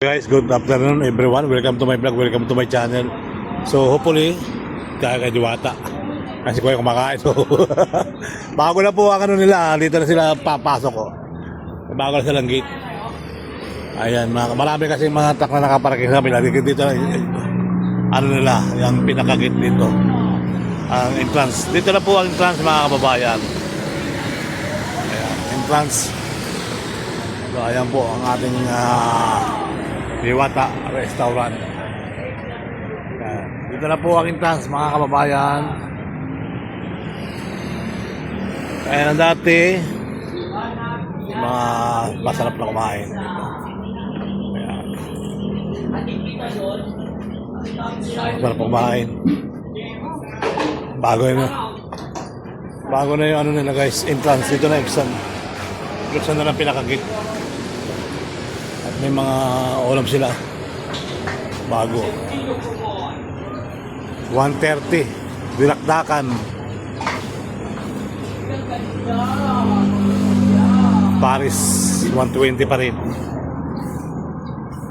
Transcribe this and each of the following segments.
Guys, good afternoon everyone. Welcome to my vlog, welcome to my channel. So hopefully, kaya Diwata. Kasi ko yung kumakain. So, bago na po ang ano nila, dito na sila papasok ko. Bago na silang gate. Ayan, marami kasi mga truck na nakaparking sa kabila. Dito na, ano nila, yung pinaka-gate dito. Ang entrance. Dito na po ang entrance mga kababayan. Ayan, entrance. So, ayan po ang ating Diwata Restaurant. Dito na po ang entrance mga kababayan. Kaya na dati mga masarap na kumain dito. Masarap kumain. Bago na yung ano nila guys, entrance. Dito na exam. Exam na lang pinakagit. May mga ulam sila bago 130 dinakdakan Paris 120 pa rin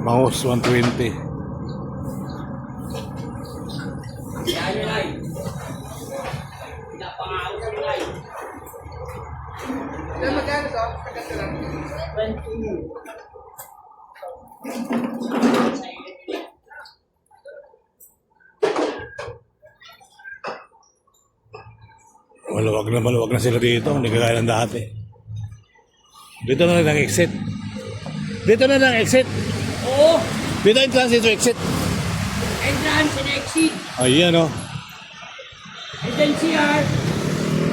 Mangus 120 maluwag na sila dito. Hindi kagaya ng dati. Dito na lang ang exit. Oo. Dito entrance, dito exit. Entrance and exit. Ayan o. And then CR.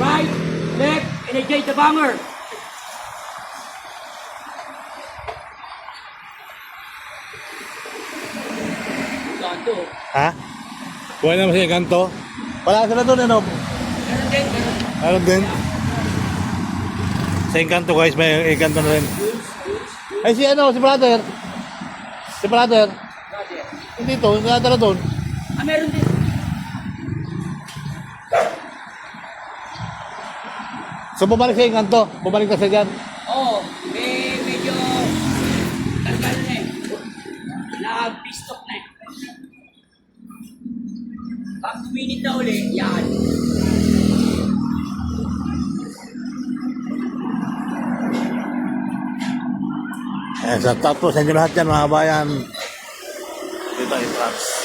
Right, left, and engage the banger. Ganto. Ha? Buhay naman siya kanto. Wala sila doon ano? Meron din. Sa Encanto guys, may Encanto na rin. Ay si ano, si brother. Hindi to, nakatala doon. Ah, meron din. So bumalik sa Encanto, bumalik na siya dyan. Oo, medyo tagal na eh. Nag-pistock na eh. Pag minute na uli, yan. Sa top po, sa inyo lahat dyan mga bayan. Dito ay trucks.